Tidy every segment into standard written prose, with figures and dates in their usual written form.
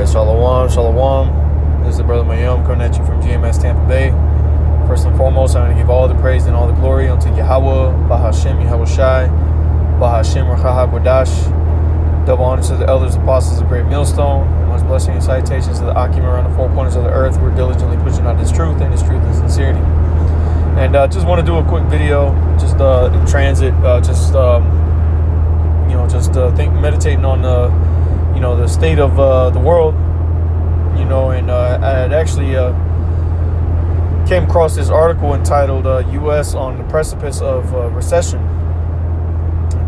Shalom, shalom. This is the brother Mayom coming at you from GMS Tampa Bay. First and foremost, I'm going to give all the praise and all the glory unto Yahweh, Bahashem, Yahweh Shai, Bahashem, Rachahag Wadash. Double honor to the elders, apostles of Great Millstone. And much blessing and salutations to the Akim around the four corners of the earth. We're diligently pushing out this truth and this truth in sincerity. And just want to do a quick video, just in transit, meditating on the state of the world, and I had actually came across this article entitled U.S. on the precipice of recession.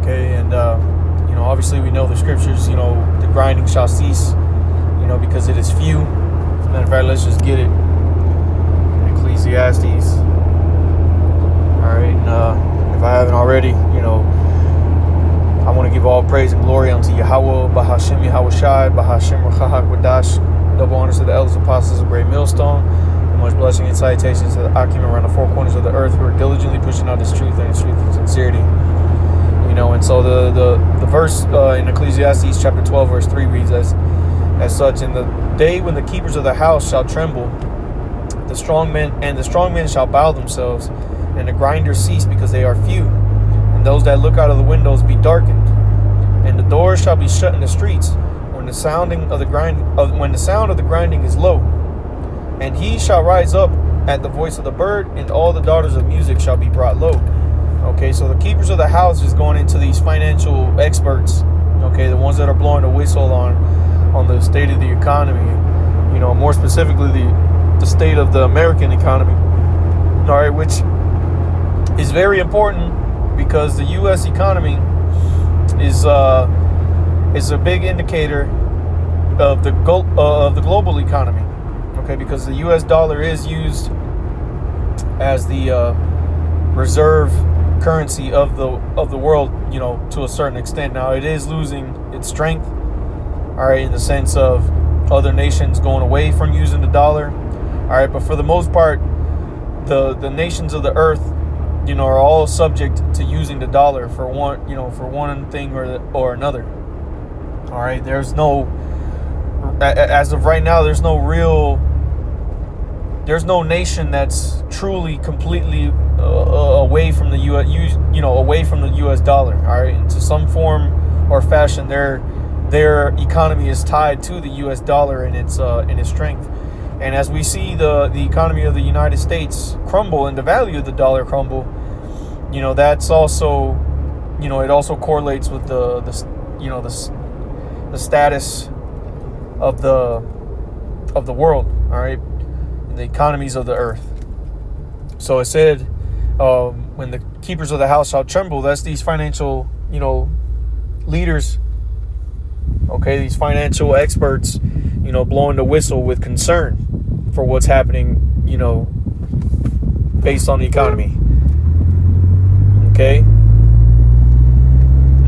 Okay, and obviously we know the scriptures, the grinding shall cease, because it is few. Matter of fact, let's just get it. Ecclesiastes. All right, and if I haven't already, I want to give all praise and glory unto Yahweh, Bahashem, Yahweh Shai, Bahashem, Rachahag Wadash. Double honors to the elders, apostles of Great Millstone. And much blessing and salutations to the Akim around the four corners of the earth who are diligently pushing out this truth and its truth and sincerity. And so the verse in Ecclesiastes chapter 12, verse 3 reads as such: "In the day when the keepers of the house shall tremble, the strong men shall bow themselves, and the grinders cease because they are few. And those that look out of the windows be darkened, and the doors shall be shut in the streets when the sound of the grinding is low. And he shall rise up at the voice of the bird, and all the daughters of music shall be brought low." Okay, so the keepers of the house is going into these financial experts. Okay, the ones that are blowing the whistle on the state of the economy. More specifically the state of the American economy. All right, which is very important, because the U.S. economy is a big indicator of the global economy. Okay, because the U.S. dollar is used as the reserve currency of the world, to a certain extent. Now, it is losing its strength. All right, in the sense of other nations going away from using the dollar. All right, but for the most part, the nations of the earth, are all subject to using the dollar for one thing or another. All right, there's no, as of right now, there's no nation that's truly, completely away from the away from the U.S. dollar. All right, into some form or fashion, their economy is tied to the U.S. dollar and its strength. And as we see the economy of the United States crumble and the value of the dollar crumble, that's also, it also correlates with the status of the world, all right, and the economies of the earth. So it said, when the keepers of the house shall tremble, that's these financial, leaders, okay, these financial experts, blowing the whistle with concern for what's happening, based on the economy. Okay,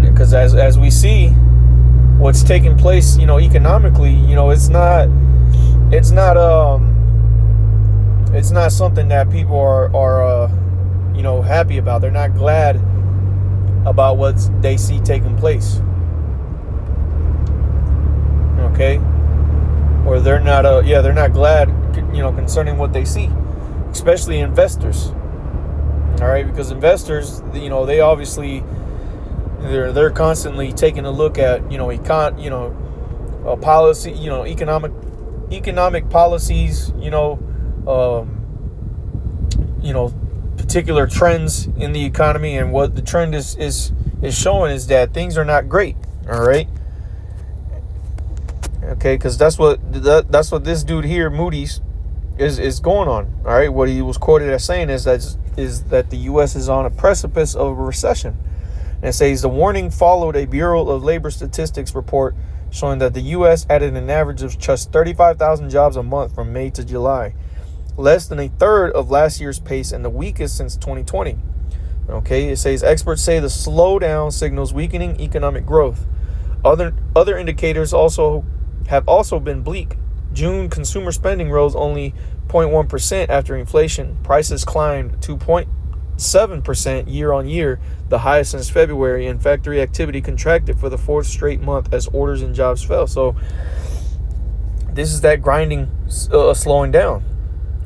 because as we see what's taking place, economically, it's not something that people are happy about. They're not glad about what they see taking place. Okay, or they're not glad, concerning what they see, especially investors. All right, because investors, they obviously they're constantly taking a look at policy, economic policies, particular trends in the economy, and what the trend is showing is that things are not great. All right. Okay, because that's what this dude here, Moody's, is going on. All right, what he was quoted as saying is that the U.S. is on a precipice of a recession. And it says the warning followed a Bureau of Labor Statistics report showing that the U.S. added an average of just 35,000 jobs a month from May to July, less than a third of last year's pace and the weakest since 2020. Okay, it says experts say the slowdown signals weakening economic growth. Other indicators have also been bleak. June consumer spending rose only 0.1% after inflation. Prices climbed 2.7% year on year, the highest since February, and factory activity contracted for the fourth straight month as orders and jobs fell. So this is that grinding slowing down.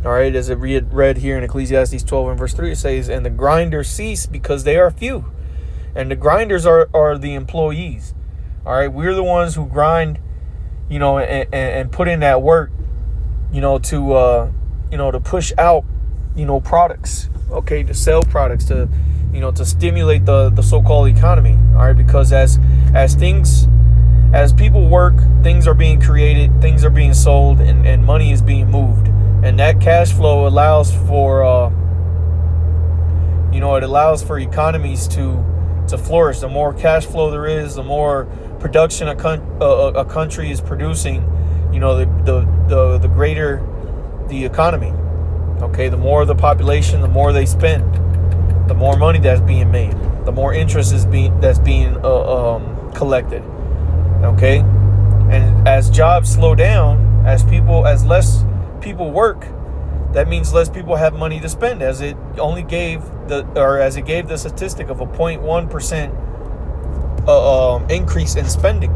All right, as it read here in Ecclesiastes 12 and verse 3, it says, and the grinders cease because they are few. And the grinders are the employees. All right, we're the ones who grind, and put in that work, to push out, products, okay, to sell products, to stimulate the so-called economy. All right, because as people work, things are being created, things are being sold, and money is being moved. And that cash flow allows for, economies to flourish. The more cash flow there is, the more production a country is producing, the greater the economy. Okay, the more the population, the more they spend, the more money that's being made, the more interest that's being collected. Okay, and as jobs slow down, as less people work, that means less people have money to spend, as it gave the statistic of a 0.1% increase in spending.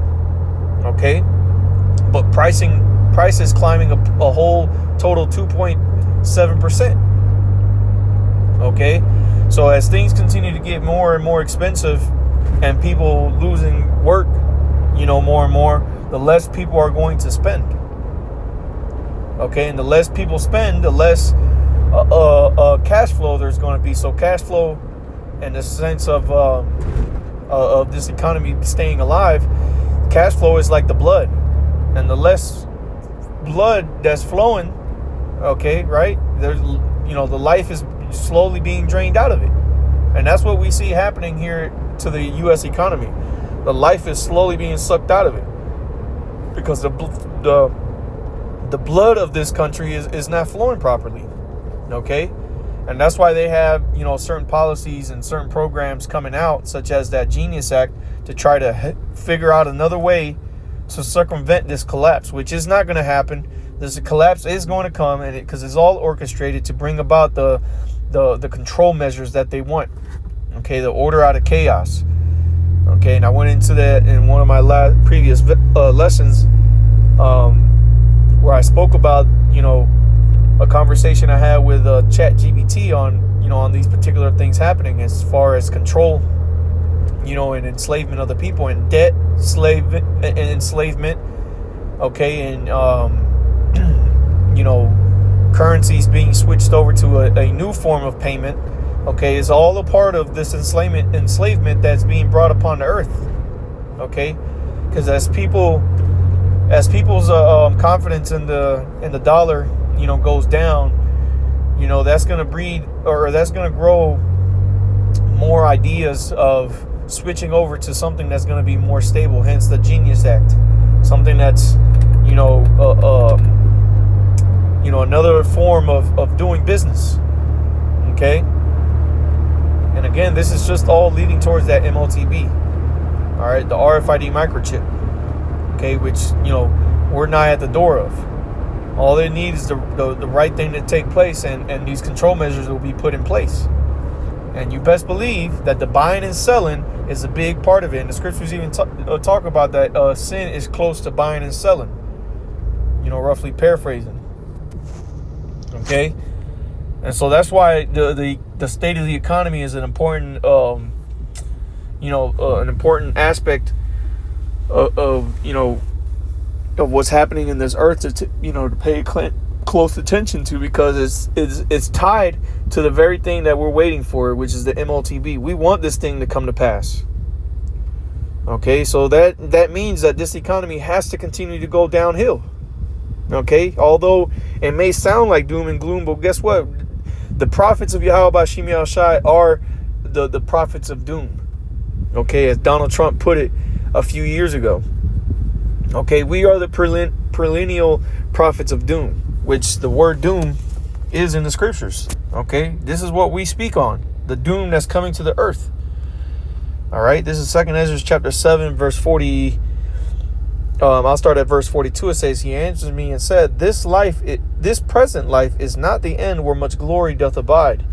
Okay, but prices climbing a whole total 2.7%. Okay, so as things continue to get more and more expensive, and people losing work, more and more, the less people are going to spend. Okay, and the less people spend, the less cash flow there's going to be. So cash flow, in the sense of this economy staying alive, cash flow is like the blood, and the less blood that's flowing, okay, right, there's the life is slowly being drained out of it. And that's what we see happening here to the U.S. economy. The life is slowly being sucked out of it, because the blood of this country is not flowing properly. Okay, and that's why they have certain policies and certain programs coming out, such as that Genius Act, to try to figure out another way to circumvent this collapse, which is not going to happen. This collapse is going to come, and because it's all orchestrated to bring about the control measures that they want. Okay, the order out of chaos. Okay, and I went into that in one of my previous lessons, where I spoke about a conversation I had with ChatGPT on these particular things happening as far as control, and enslavement of the people, and debt, enslavement, okay, and currencies being switched over to a new form of payment. Okay, is all a part of this enslavement that's being brought upon the earth. Okay, because as people's confidence in the dollar, goes down, that's going to breed, or that's going to grow more ideas of switching over to something that's going to be more stable. Hence the Genius Act, something that's another form of doing business. Okay. And again, this is just all leading towards that MOTB. All right, the RFID microchip. Okay, which we're nigh at the door of. All they need is the right thing to take place, and these control measures will be put in place. And you best believe that the buying and selling is a big part of it. And the scriptures even talk about that sin is close to buying and selling. Roughly paraphrasing. Okay. And so that's why the state of the economy is an important, an important aspect of what's happening in this earth to pay close attention to, because it's tied to the very thing that we're waiting for, which is the MOTB. We want this thing to come to pass. Okay, so that means that this economy has to continue to go downhill. Okay, although it may sound like doom and gloom, but guess what? The prophets of Yahweh Bashim Yahushai are the prophets of doom. Okay, as Donald Trump put it a few years ago. Okay, we are the perennial prophets of doom, which the word doom is in the scriptures. Okay, this is what we speak on, the doom that's coming to the earth. All right, this is 2 Ezra chapter 7, verse 40. I'll start at verse 42. It says, he answers me and said, this present life is not the end where much glory doth abide.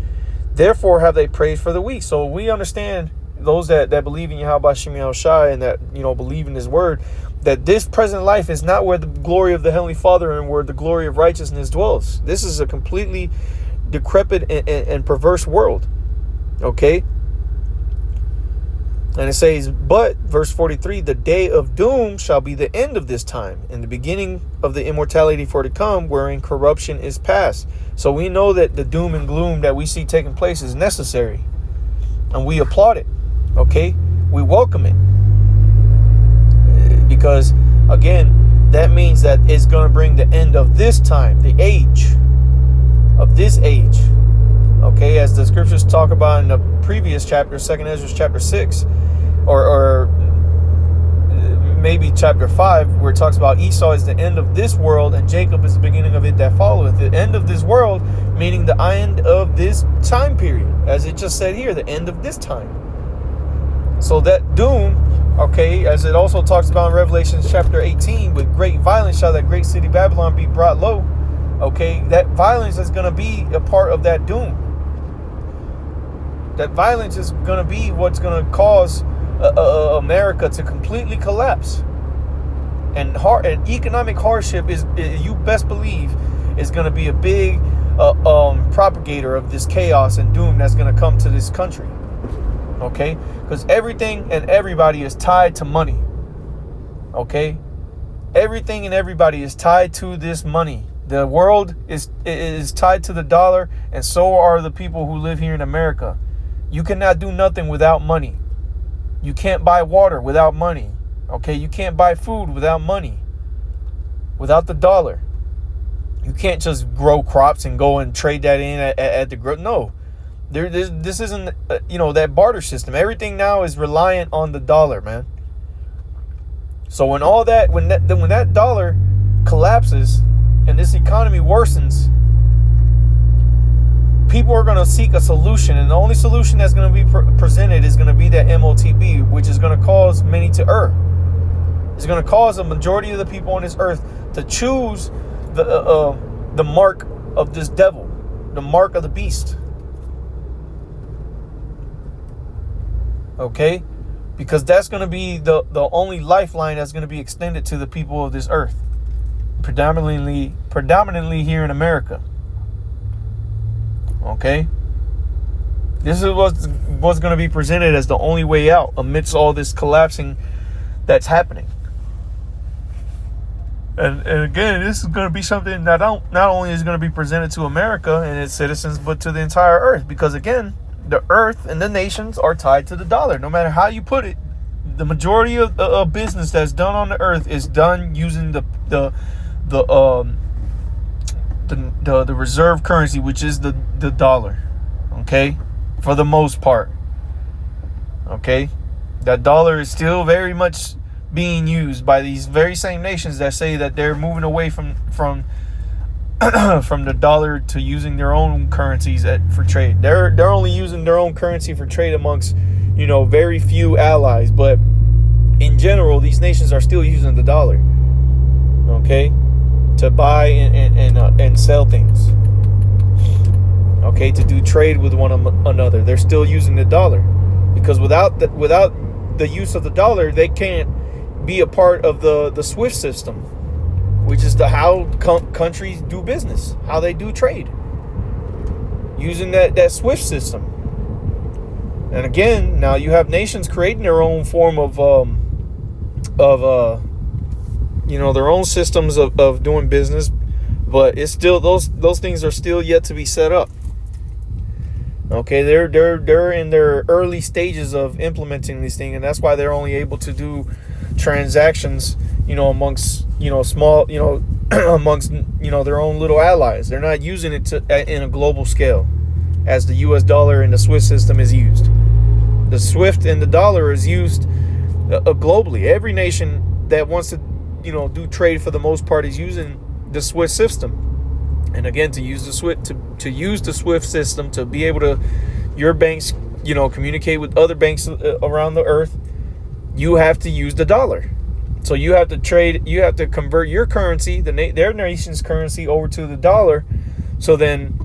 Therefore have they prayed for the weak. So we understand, those that believe in Yahweh Bashim Yahushai and that believe in his word, that this present life is not where the glory of the Heavenly Father and where the glory of righteousness dwells. This is a completely decrepit and perverse world. Okay? And it says, but, verse 43, the day of doom shall be the end of this time, and the beginning of the immortality for to come, wherein corruption is past. So we know that the doom and gloom that we see taking place is necessary. And we applaud it. Okay? We welcome it. Because, again, that means that it's going to bring the end of this time, the age of this age. Okay, as the scriptures talk about in the previous chapter, 2nd Ezra chapter 6, or maybe chapter 5, where it talks about Esau is the end of this world and Jacob is the beginning of it that followeth. The end of this world, meaning the end of this time period, as it just said here, the end of this time. So that doom, okay, as it also talks about in Revelation chapter 18, with great violence shall that great city Babylon be brought low. Okay, that violence is going to be a part of that doom. That violence is going to be what's going to cause America to completely collapse. And economic hardship is, you best believe, is going to be a big propagator of this chaos and doom that's going to come to this country. Okay? Because everything and everybody is tied to money. Okay? Everything and everybody is tied to this money. The world is tied to the dollar, and so are the people who live here in America. You cannot do nothing without money. You can't buy water without money. Okay, you can't buy food without money. Without the dollar. You can't just grow crops and go and trade that in at the no. This isn't that barter system. Everything now is reliant on the dollar, man. So when that dollar collapses and this economy worsens, people are going to seek a solution, and the only solution that's going to be presented is going to be that MOTB, which is going to cause many to err. It's going to cause a majority of the people on this earth to choose the mark of this devil, the mark of the beast. Okay? Because that's going to be the only lifeline that's going to be extended to the people of this earth. Predominantly here in America. Okay, this is what's going to be presented as the only way out amidst all this collapsing that's happening. And again, this is going to be something that not only is going to be presented to America and its citizens, but to the entire earth. Because again, the earth and the nations are tied to the dollar. No matter how you put it, the majority of business that's done on the earth is done using the reserve currency, which is the dollar. Okay, for the most part. Okay, that dollar is still very much being used by these very same nations that say that they're moving away from the dollar to using their own currencies for trade. They're only using their own currency for trade amongst very few allies, but in general these nations are still using the dollar. Okay, to buy and sell things. Okay, to do trade with one another. They're still using the dollar, because without the use of the dollar, they can't be a part of the SWIFT system, which is how countries do business, how they do trade, using that SWIFT system. And again, now you have nations creating their own form of their own systems of doing business, but it's still those things are still yet to be set up. Okay, they're in their early stages of implementing these things, and that's why they're only able to do transactions, amongst small, amongst their own little allies. They're not using it in a global scale, as the U.S. dollar and the SWIFT system is used. The SWIFT and the dollar is used globally. Every nation that wants to do trade for the most part is using the SWIFT system. And again, to use the SWIFT system to be able to, your banks, communicate with other banks around the earth, you have to use the dollar. So you have to trade, you have to convert your currency, their nation's currency, over to the dollar, so then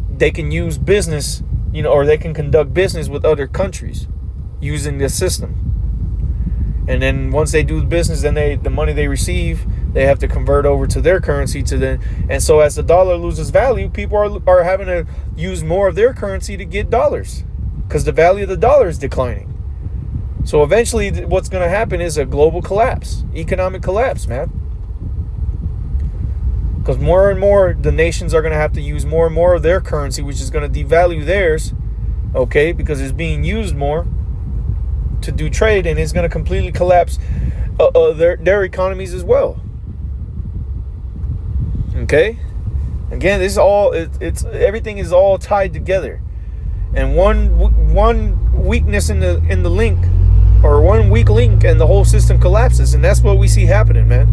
they can use business, or they can conduct business with other countries using this system. And then once they do the business, then the money they receive, they have to convert over to their currency and so as the dollar loses value, people are having to use more of their currency to get dollars because the value of the dollar is declining. So eventually what's going to happen is a global collapse, economic collapse, man. Because more and more the nations are going to have to use more and more of their currency, which is going to devalue theirs, okay, because it's being used more to do trade, and it's going to completely collapse their economies as well. Okay, again, this is all it's everything is all tied together, and one weakness in the link, or one weak link, and the whole system collapses, and that's what we see happening, man.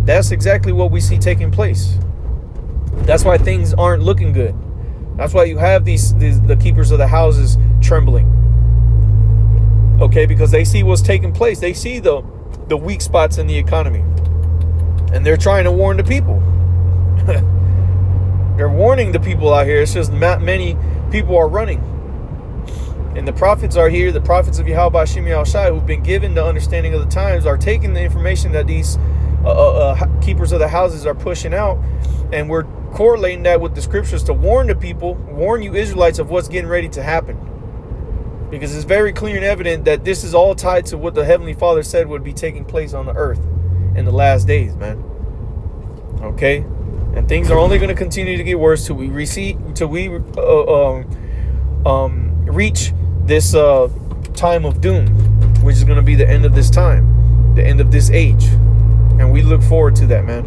That's exactly what we see taking place. That's why things aren't looking good. That's why you have the keepers of the houses trembling. Okay, because they see what's taking place. They see the weak spots in the economy. And they're trying to warn the people. They're warning the people out here. It's just not many people are running. And the prophets are here. The prophets of Yahweh Hashem Yahushai, who've been given the understanding of the times, are taking the information that these keepers of the houses are pushing out. And we're correlating that with the scriptures to warn the people, warn you Israelites of what's getting ready to happen. Because it's very clear and evident that this is all tied to what the Heavenly Father said would be taking place on the earth in the last days, man. Okay? And things are only going to continue to get worse till we reach this time of doom, which is going to be the end of this time, the end of this age. And we look forward to that, man.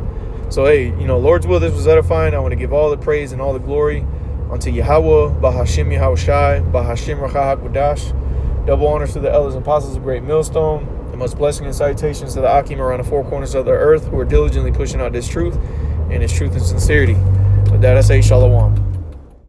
So, hey, Lord's will, this was edifying. I want to give all the praise and all the glory unto Yahweh, Bahashim Yahushai, Bahashim Rachah HaKodash. Double honors to the elders and apostles of Great Millstone. And much blessing and salutations to the Akim around the four corners of the earth who are diligently pushing out this truth and its truth and sincerity. With that, I say Shalom.